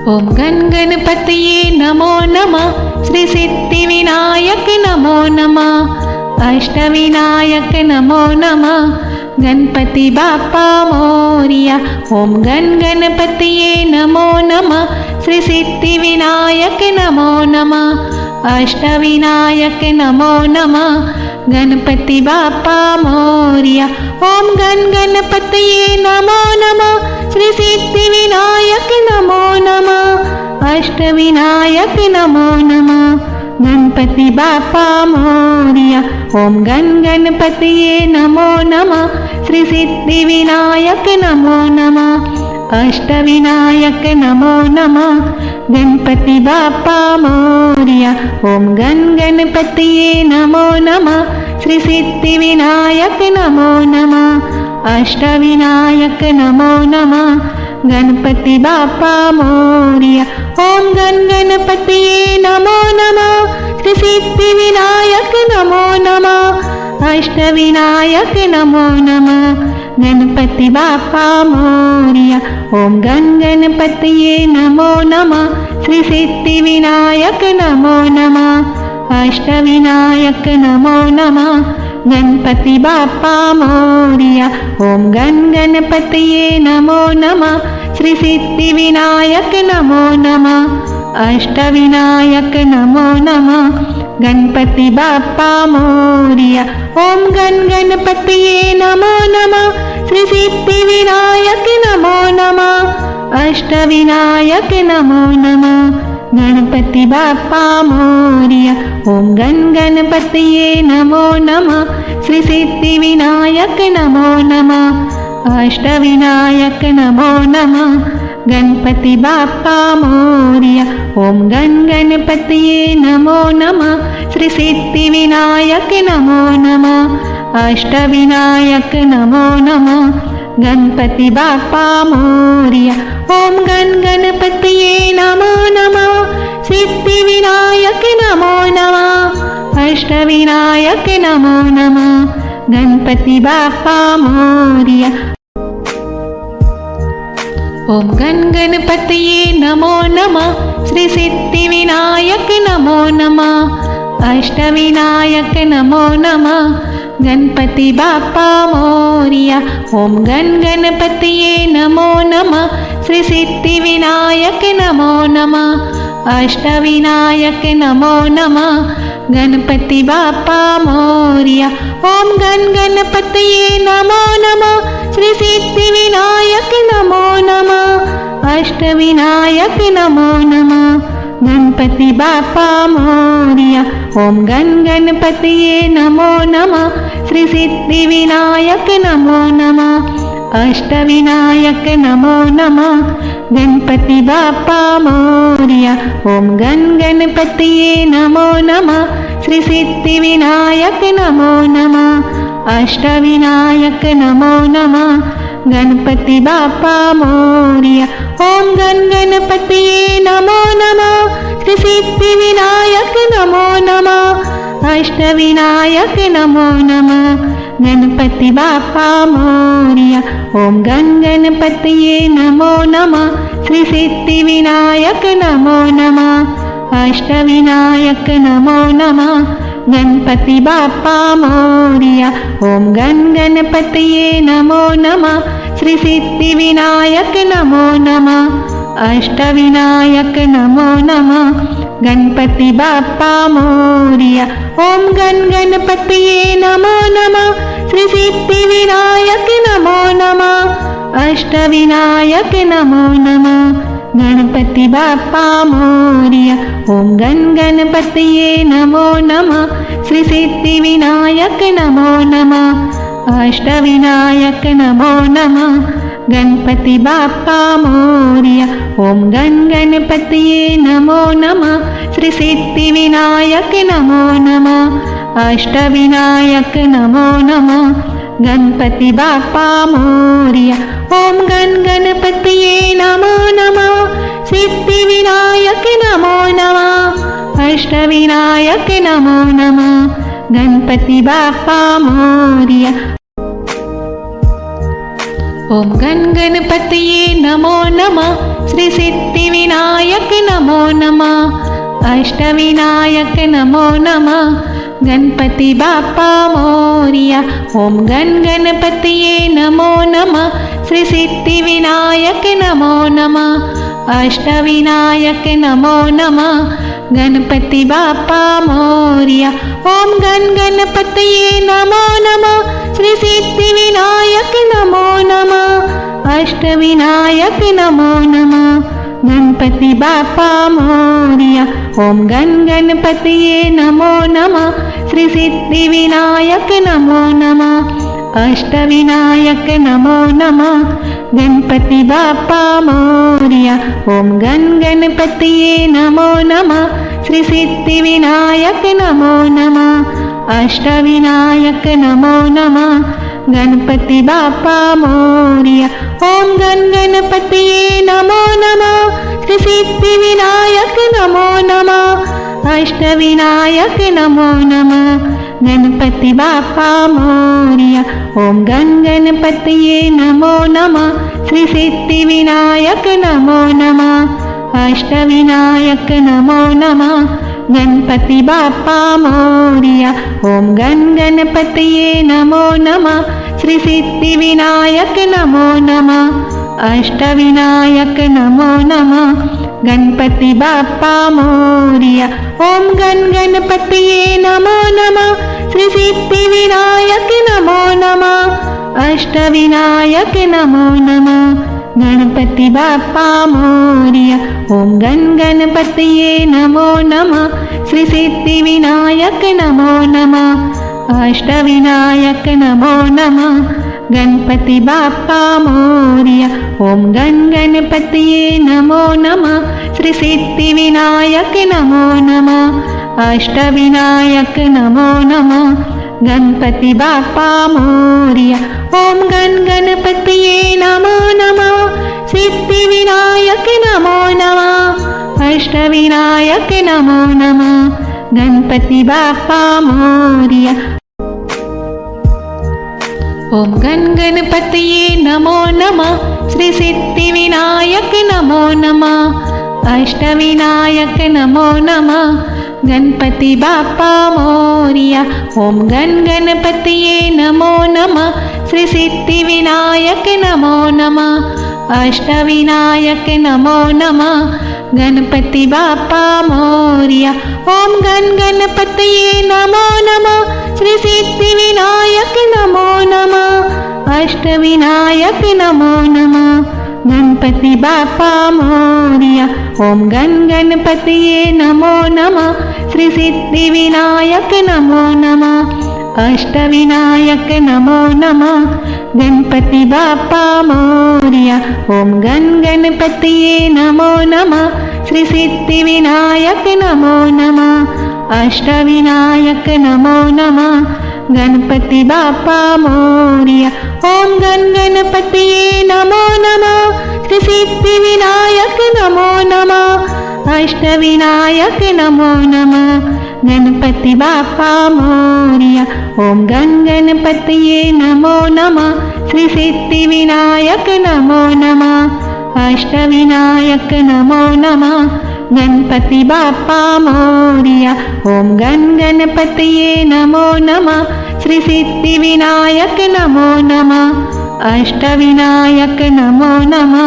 ओम गण गणपतये नमो नमः। श्री सिद्धि विनायक नमो नमः। अष्टविनायक नमो नमः। गणपति बाप्पा मोरिया। ओम गण गणपतये नमो नमः। श्री सिद्धि विनायक नमो नमः। अष्टविनायक नमो नमः। गणपति बाप्पा मोरिया। ओम गण गणपतये नमो नमः। श्री सिद्धि विनायक नमो नमः। अष्टविनायक नमो नमः। गणपति बाप्पा मोरिया। ओम गण गणपतये नमो नमः। श्री सिद्धि विनायक नमो नमः। अष्टविनायक नमो नमः। गणपति बाप्पा मोरिया। ओम गण गणपतये नमो नमः। श्री सिद्धि विनायक नमो नमः। अष्टविनायक नमो नमः। गणपति बाप्पा मोरिया। ओम गण गणपतये नमो नमः। श्री सिद्धि विनायक नमो नमः। अष्टविनायक नमो नमः। गणपति बाप्पा मोरिया। ओम गण गणपतये नमो नमः। श्री सिद्धि विनायक नमो नमः। अष्टविनायक नमो नमः। गणपति बाप्पा मोरिया। ओम गण गणपतये नमो नमः। श्री सिद्धि विनायक नमो नमः। अष्टविनायक नमो नमः। गणपति बाप्पा मोरिया। ओम गण गणपतये नमो नमः। श्री सिद्धि विनायक नमो नमः। अष्टविनायक नमो नमः। गणपति बाप्पा मोरिया। ओम गण गणपतये नमो नमः। श्री सिद्धि विनायक नमो नमः। अष्टविनायक नमो नमः। गणपति बाप्पा मोरिया। ओम गण गणपतये नमो नमः। श्री सिद्धि विनायक नमो नमः। अष्टविनायक नमो नमः। गणपति बाप्पा मोरिया। ओम गण गणपतये नमो नमः। सिद्धि विनायक नमो नमः। अष्टविनायक नमो नमः। गणपति बाप्पा मोरिया। ओम गण गणपतये नमो नमः। श्री सिद्धि विनायक नमो नमः। अष्टविनायक नमो नमः। गणपति बाप्पा मोरिया। ओम गण गणपतये नमो नमः। श्री सिद्धि विनायक नमो नमः। अष्टविनायक नमो नमः। गणपति बाप्पा मोरिया। ओम गण गणपतये नमो नमः। श्री सिद्धि विनायक नमो नमः। अष्टविनायक नमो नमः। गणपति बाप्पा मोरिया। ओम गण गणपतये नमो नमः। श्री सिद्धि विनायक नमो नमः। अष्टविनायक नमो नमः। गणपति बाप्पा मोरिया। ओम गण गणपतये नमो नमः। श्री सिद्धि विनायक नमो नमः। अष्टविनायक नमो नमः। गणपति बाप्पा मोरिया। ओम गण गणपतये नमो नमः। श्री सिद्धि विनायक नमो नमः। अष्टविनायक नमो नमः। गणपति बाप्पा मोरिया। ओम गण गणपतये नमो नमः। श्री सिद्धि विनायक नमो नमः। अष्टविनायक नमो नमः। गणपति बाप्पा मोरिया। ओम गण गणपतये नमो नमः। श्री सिद्धि विनायक नमो नमः। अष्टविनायक नमो नमः। गणपति बाप्पा मोरिया। ओम गण गणपतये नमो नमः। श्री सिद्धि विनायक नमो नमः। अष्टविनायक नमो नमः। गणपति बाप्पा मोरिया। ओम गण गणपतये नमो नमः। श्री सिद्धि विनायक नमो नमः। अष्टविनायक नमो नमः। गणपति बाप्पा मोरिया। ओम गण गणपतये नमो नमः। श्री सिद्धि विनायक नमो नमः। अष्टविनायक नमो नमः। गणपति बाप्पा मोरिया। ओम गण गणपतये नमो नमः। सिद्धि विनायक नमो नमः। अष्टविनायक नमो नमः। गणपति बाप्पा मोरिया। ओम गण गणपतये नमो नमः। श्री सिद्धिविनायक नमो नमः अष्टविनायक नमो नमः गणपति बाप्पा मोरिया। ओम गण गणपतिये नमो नमः श्री सिद्धिविनायक नमो नमः अष्टविनायक नमो नमः गणपति बाप्पा मोरिया। ओम गण गणपतिये नमो नमः श्री सिद्धिविनायक नमो नमः अष्टविनायक नमो नमः गणपति बाप्पा मोरिया। ओम गण गणपतिये नमो नमः श्री सिद्धिविनायक नमो नमः अष्टविनायक नमो नमः गणपति बाप्पा मोरिया। ओम गण गणपतिये नमो नमः श्री सिद्धिविनायक नमो नमः अष्टविनायक नमो नमः गणपति बाप्पा मोरिया। ओम गण गणपतिये नमो नमः श्री सिद्धिविनायक नमो नमः अष्टविनायक नमो नमः गणपति बाप्पा मोरिया। ओम गण गणपतिये नमो नमः श्री सिद्धिविनायक नमो नमः अष्टविनायक नमो नमः गणपति बाप्पा मोरिया। ओम गण गणपतिये नमो नमः श्री सिद्धिविनायक नमो नमः अष्टविनायक नमो नमः गणपति बाप्पा मोरिया। ओम गण गणपतिये नमो नमः श्री सिद्धिविनायक नमो नमः अष्टविनायक नमो नमः गणपति बाप्पा मोरिया। ओम गण गणपतिये नमो नमः श्री सिद्धिविनायक नमो नमः अष्टविनायक नमो नमः गणपति बाप्पा मोरिया। ओम गण गणपतिये नमो नमः श्री सिद्धिविनायक नमो नमः अष्टविनायक नमो नमः गणपति बाप्पा मोरिया। ओम गण गणपतिये नमो नमः सिद्धिविनायक नमो नमः अष्टविनायक नमो नमः गणपति बाप्पा मोरिया। ओम गण गणपतिये नमो नमः श्री सिद्धिविनायक नमो नमः अष्टविनायक नमो नमः गणपति बाप्पा मोरिया। ओम गण गणपतिये नमो नमः श्री सिद्धिविनायक नमो नमः अष्टविनायक नमो नमः गणपति बाप्पा मोरिया। ओम गण गणपतिये नमो नमः श्री सिद्धिविनायक नमो नमः अष्टविनायक नमो नमः गणपति बाप्पा मोरिया। ओम गण गणपतिये नमो नमः श्री सिद्धिविनायक नमो नमः अष्टविनायक नमो नमः गणपति बाप्पा मोरिया। ओम गण गणपतिये नमो नमः श्री सिद्धिविनायक नमो नमः अष्टविनायक नमो नमः गणपति बाप्पा मोरिया। ओम गण गणपतिये नमो नमः श्री सिद्धिविनायक नमो नमः अष्टविनायक नमो नमः गणपति बाप्पा मोरिया। ओम गण गणपतिये नमो नमः श्री सिद्धिविनायक नमो नमः अष्टविनायक नमो नमः गणपति बाप्पा मोरिया। ओम गण गणपतिये नमो नमः श्री सिद्धिविनायक नमो नमः अष्टविनायक नमो नमः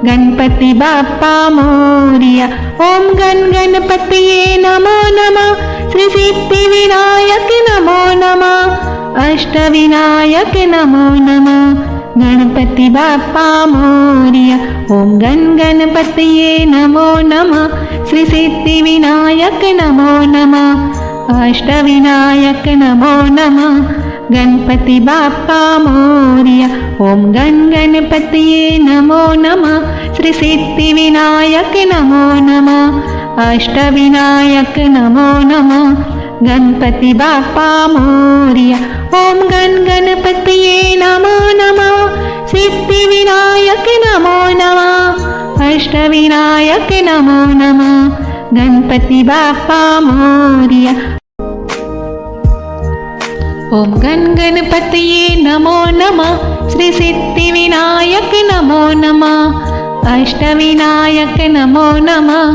गणपति बाप्पा मोरिया। ओम गण गणपतिये नमो नमः श्री सिद्धिविनायक नमो नमः अष्टविनायक नमो नमः गणपति बाप्पा मोरिया। ओम गण गणपतिये नमो नमः श्री सिद्धिविनायक नमो नमः अष्टविनायक नमो नमः गणपति बाप्पा मोरिया। ओम गण गणपतिये नमो नमः श्री सिद्धिविनायक नमो नमः अष्टविनायक नमो नमः गणपति बाप्पा मोरिया। ओम गण गणपतिये नमो नमः सिद्धिविनायक नमो नमः अष्टविनायक नमो नमः गणपति बाप्पा मोरिया। ओम गण गणपतिये नमो नमः श्री सिद्धिविनायक नमो नमः अष्टविनायक नमो नमः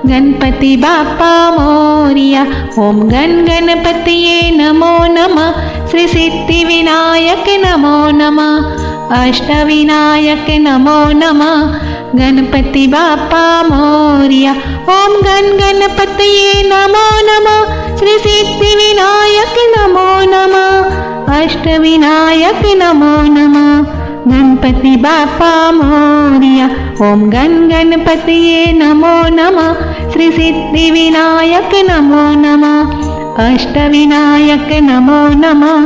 गणपति बाप्पा मोरिया। ओम गण गणपतिये नमो नमः श्री सिद्धि विनायक नमो नमः अष्टविनायक नमो नमः गणपति बाप्पा मोरिया। ओम गण गणपतिये नमो नमः श्री सिद्धि विनायक नमो नमः अष्टविनायक नमो नमः गणपति बाप्पा मोरिया। ओम गण गणपतिये नमो नमः श्री सिद्धि विनायक नमो नमः अष्टविनायक नमो नमः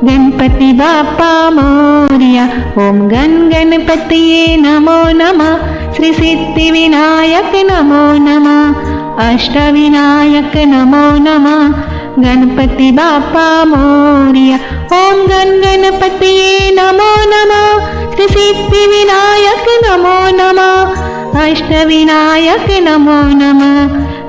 गणपति बाप्पा मोरिया। ओम गण गणपतिये नमो नमः श्री सिद्धि विनायक नमो नमः अष्टविनायक नमो नमः गणपति बाप्पा मोरिया। ओम गण गणपतिये नमो नमः श्री सिद्धि विनायक नमो नमः अष्टविनायक नमो नमः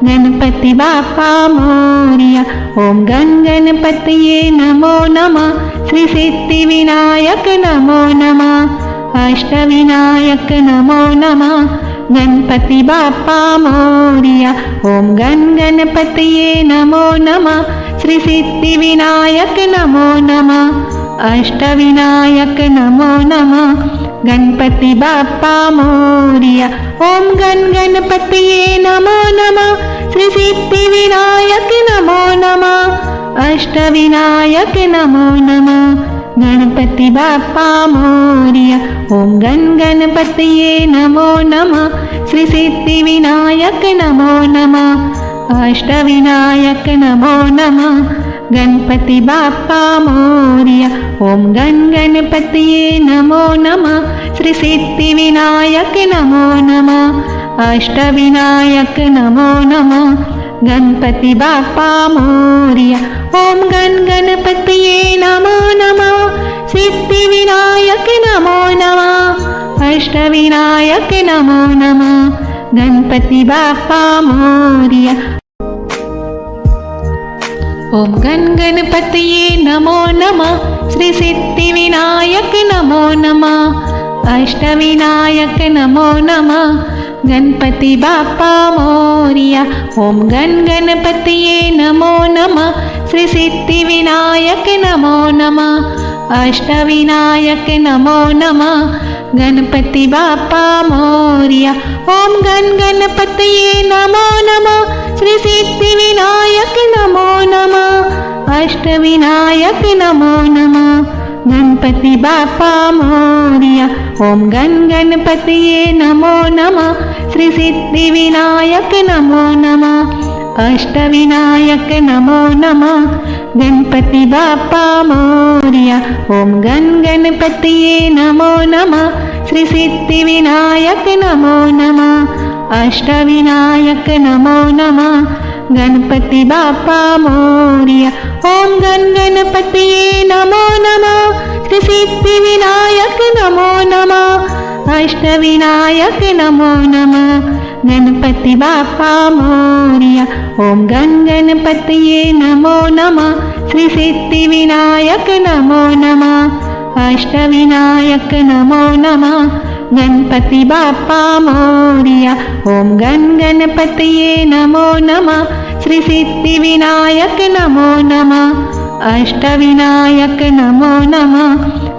गणपति बाप्पा मोरिया। ओम गण गणपतिये नमो नमः श्री सिद्धि विनायक नमो नमः अष्टविनायक नमो नमः गणपति बाप्पा मोरिया। ओम गण गणपतिये नमो नमः श्री सिद्धि विनायक नमो नमः अष्टविनायक नमो नमः गणपति बाप्पा मोरिया। ओम गण गणपतिये नमो नमः श्री सिद्धि विनायक नमो नमः अष्टविनायक नमो नमः गणपति बाप्पा मोरिया। ओम गण गणपतिये नमो नमः श्री सिद्धि विनायक नमो नमः अष्टविनायक नमो नमः गणपति बाप्पा मोरिया। ओम गण गणपतिये नमो नमः श्री सिद्धि विनायक नमो नमः अष्टविनायक नमो नमः गणपति बाप्पा मोरिया। ओम गण गणपतिये नमो नमः सिद्धि विनायक नमो नमः अष्टविनायक नमो नमः गणपति बाप्पा मोरिया। ओम गण गणपतिये नमो नमः श्री सिद्धि विनायक नमो नमः अष्टविनायक नमो नमः गणपति बाप्पा मोरिया। ओम गण गणपतिये नमो नमः श्री सिद्धि विनायक नमो नमः अष्टविनायक नमो नमः गणपति बाप्पा मोरिया। ओम गण गणपतिये नमो नमः श्री सिद्धि विनायक नमो नमः अष्टविनायक नमो नमः गणपति बाप्पा मोरिया। ओम गण गणपतिये नमो नमः श्री सिद्धि विनायक नमो नमः अष्टविनायक नमो नमः गणपति बाप्पा मोरिया। ओम गण गणपतिये नमो नमः श्री सिद्धि विनायक नमो नमः अष्टविनायक नमो नमः गणपति बाप्पा मोरिया। ओम गण गणपतिये नमो नमः श्री सिद्धि विनायक नमो नमः अष्टविनायक नमो नमः गणपति बाप्पा मोरिया। ओम गण गणपतिये नमो नमः श्री सिद्धि विनायक नमो नमः अष्टविनायक नमो नमः गणपति बाप्पा मोरिया। ओम गण गणपतिये नमो नमः श्री सिद्धि विनायक नमो नमः अष्टविनायक नमो नमः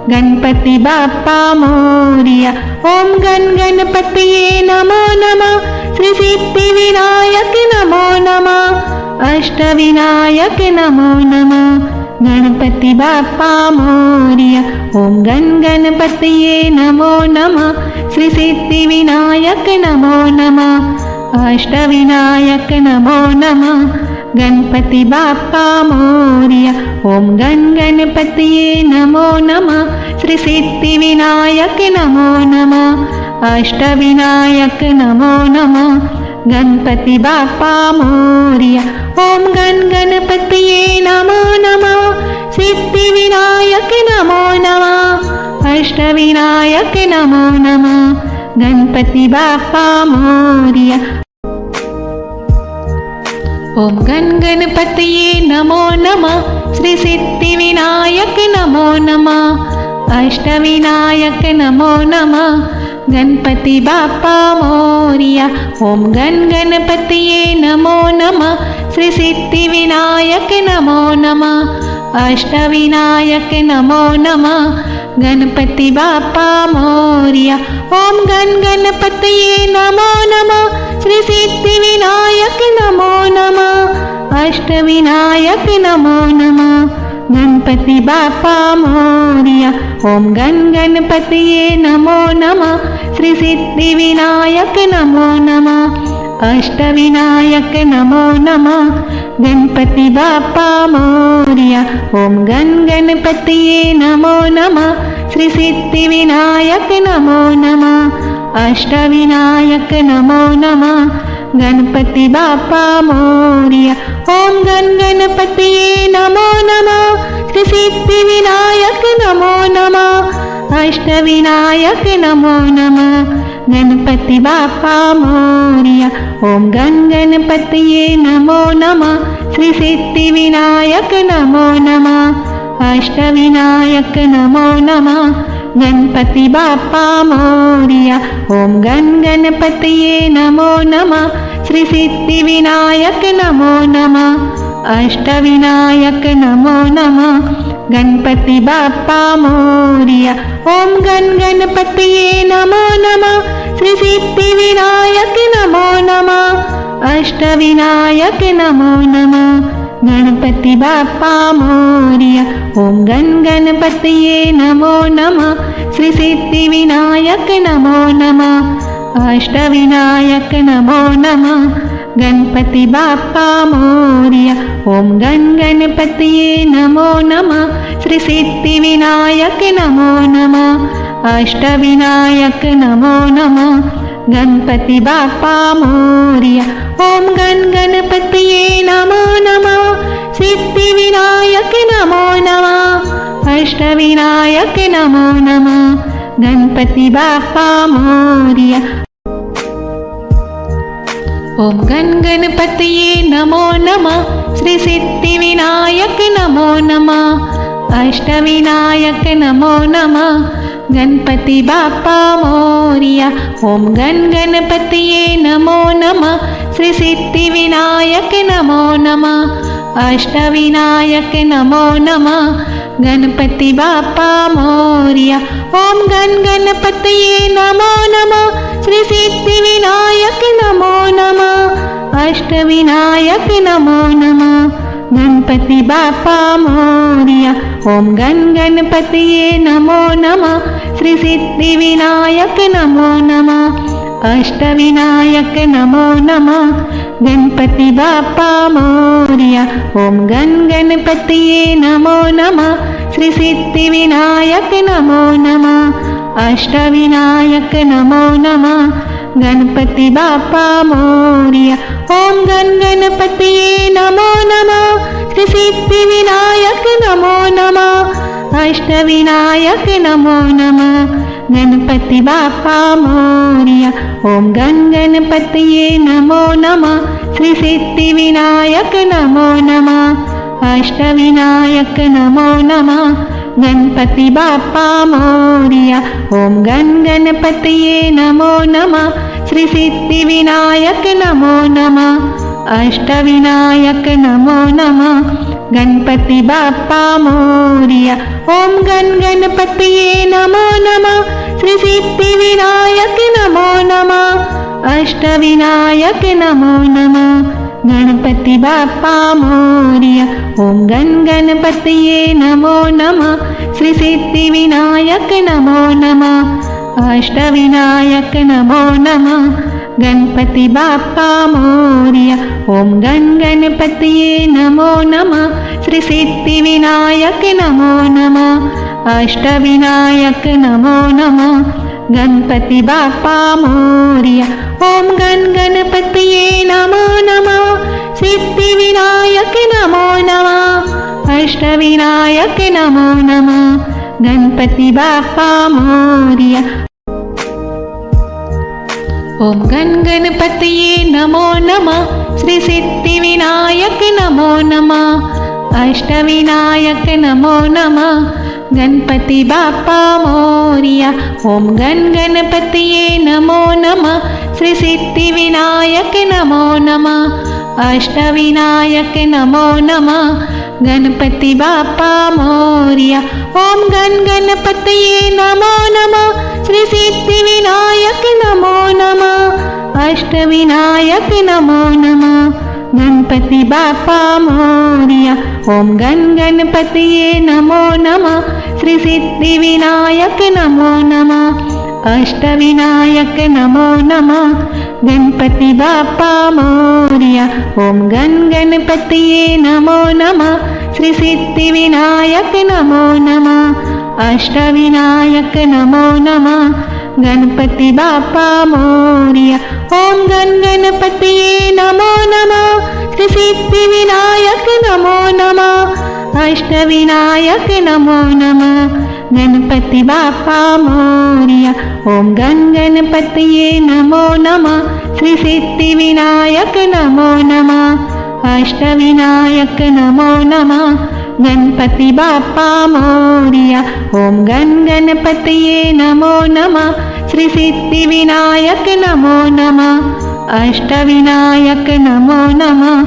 गणपति बाप्पा मोरिया। ओम गण गणपतिये नमो नमः श्री सिद्धि विनायक नमो नमः अष्टविनायक नमो नमः गणपति बाप्पा मोरिया। ओम गण गणपतिये नमो नमः श्री सिद्धि विनायक नमो नमः अष्टविनायक नमो नमः गणपति बाप्पा मोरिया। ओम गण गणपतिये नमो नमः श्री सिद्धि विनायक नमो नमः अष्टविनायक नमो नमः गणपति बाप्पा मोरिया। ओम गण गणपतिये नमो नमः सिद्धि विनायक नमो नमः अष्टविनायक नमो नमः गणपति बाप्पा मोरिया। ओम गण गणपतिये नमो नमः श्री सिद्धि विनायक नमो नमः अष्टविनायक नमो नमः गणपति बाप्पा मोरिया। ओम गण गणपतिये नमो नमः। श्री सिद्धि विनायक नमो नमः। अष्टविनायक नमो नमः। गणपति बाप्पा मोरिया। ओम गण गणपतिये नमो नमः। श्री सिद्धि विनायक नमो नमः। अष्टविनायक नमो नमः। गणपति बाप्पा मोरिया। ओम गण गणपतिये नमो नमः। श्री सिद्धि विनायक नमो नमः। अष्टविनायक नमो नमः। गणपति बाप्पा मोरिया। ओम गण गणपतिये नमो नमः। श्री सिद्धि विनायक नमो नमः। अष्टविनायक नमो नमः। गणपति बाप्पा मोरिया। ओम गण गणपतिये नमो नमः। श्री सिद्धि विनायक नमो नमः। अष्टविनायक नमो नमः। गणपति बाप्पा मोरिया। ओम गण गणपतिये नमो नमः। श्री सिद्धि विनायक नमो नमः। अष्टविनायक नमो नमः। गणपति बाप्पा मोरिया। ओम गण गणपतिये नमो नमः। श्री सिद्धि विनायक नमो नमः। अष्टविनायक नमो नमः। गणपति बाप्पा मोरिया। ओम गण गणपतिये नमो नमः। श्री सिद्धि विनायक नमो नमः। अष्टविनायक नमो नमः। गणपति बाप्पा मोरिया। ओम गण गणपतिये नमो नमः। श्री सिद्धि विनायक नमो नमः। अष्टविनायक नमो नमः। गणपति बाप्पा मोरिया। ओम गण गणपतिये नमो नमः। श्री सिद्धि विनायक नमो नमः। अष्टविनायक नमो नमः। गणपति बाप्पा मोरिया। ओम गण गणपतिये नमो नमः। सिद्धि विनायक नमो नमः। अष्टविनायक नमो नमः। गणपति बाप्पा मोरिया। ओम गण गणपतिये नमो नमः। श्री सिद्धि विनायक नमो नमः। अष्टविनायक नमो नमः। गणपति बाप्पा मोरिया। ओम गण गणपतिये नमो नमः। श्री सिद्धि विनायक नमो नमः। अष्टविनायक नमो नमः। गणपति बाप्पा मोरिया। ओम गण गणपतिये नमो नमः। श्री सिद्धि विनायक नमो नमः। अष्टविनायक नमो नमः। गणपति बाप्पा मोरिया। ओम गण गणपतिये नमो नमः। श्री सिद्धि विनायक नमो नमः। अष्टविनायक नमो नमः। गणपति बाप्पा मोरिया। ओम गण गणपतिये नमो नमः। श्री सिद्धि विनायक नमो नमः। अष्टविनायक नमो नमः। गणपति बाप्पा मोरिया। ओम गण गणपतिये नमो नमः। श्री सिद्धि विनायक नमो नमः। अष्टविनायक नमो नमः। गणपति बाप्पा मोरिया। ओम गण गणपतिये नमो नमः। श्री सिद्धि विनायक नमो नमः। अष्टविनायक नमो नमः। गणपति बाप्पा मोरिया। ओम गण गणपतिये नमो नमः। श्री सिद्धि विनायक नमो नमः। अष्टविनायक नमो नमः। गणपति बाप्पा मोरिया। ओम गण गणपतिये नमो नमः। श्री सिद्धि विनायक नमो नमः। अष्टविनायक नमो नमः। गणपति बाप्पा मोरिया। ओम गण गणपतिये नमो नमः। श्री सिद्धि विनायक नमो नमः। अष्टविनायक नमो नमः। गणपति बाप्पा मोरिया। ओम गण गणपतिये नमो नमः। श्री सिद्धि विनायक नमो नमः। अष्टविनायक नमो नमः। गणपति बाप्पा मोरिया। ओम गण गणपतिये नमो नमः। सिद्धि विनायक नमो नमः। अष्टविनायक नमो नमः। गणपति बाप्पा मोरिया। ओम गण गणपतिये नमो नमः। श्री सिद्धि विनायक नमो नमः। अष्टविनायक नमो नमः। गणपति बाप्पा मोरिया। ओम गण गणपतिये नमो नमः। श्री सिद्धि विनायक नमो नमः। अष्टविनायक नमो नमः। गणपति बाप्पा मोरिया। ओम गण गणपतिये नमो नमः। श्री सिद्धि विनायक नमो नमः। अष्टविनायक नमो नमः। गणपति बाप्पा मोरिया। ओम गण गणपतिये नमो नमः। श्री सिद्धि विनायक नमो नमः। अष्टविनायक नमो नमः। गणपति बाप्पा मोरिया। ओम गण गणपतिये नमो नमः। श्री सिद्धि विनायक नमो नमः। अष्टविनायक नमो नमः। गणपति बाप्पा मोरिया। ओम गण गणपतिये नमो नमः। श्री सिद्धि विनायक नमो नमः। अष्टविनायक नमो नमः। गणपति बाप्पा मोरिया। ओम गण गणपतिये नमो नमः। श्री सिद्धि विनायक नमो नमः। अष्टविनायक नमो नमः। गणपति बाप्पा मोरिया। ओम गण गणपतिये नमो नमः। श्री सिद्धि विनायक नमो नमः। अष्टविनायक नमो नमः।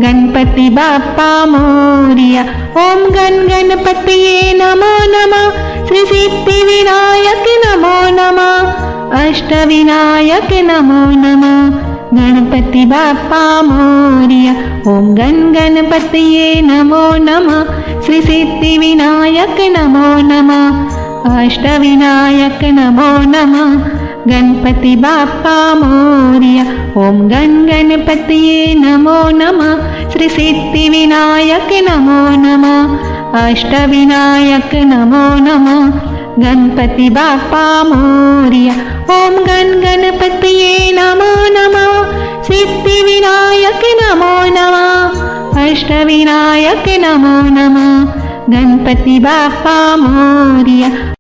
गणपति बाप्पा मोरिया। ओम गण गणपतिये नमो नमः। श्री सिद्धि विनायक नमो नमः। अष्टविनायक नमो नमः। गणपति बाप्पा मोरिया। ओम गण गणपतिये नमो नमः। श्री सिद्धि विनायक नमो नमः। अष्टविनायक नमो नमः। गणपति बाप्पा मोरिया। ओम गण गणपतिये नमो नमः। श्री सिद्धि विनायक नमो नमः। अष्टविनायक नमो नमः। गणपति बाप्पा मोरिया। ओम गण गणपतिये नमो नमः। सिद्धि विनायक नमो नमः। अष्टविनायक नमो नमः। गणपति बाप्पा मोरिया।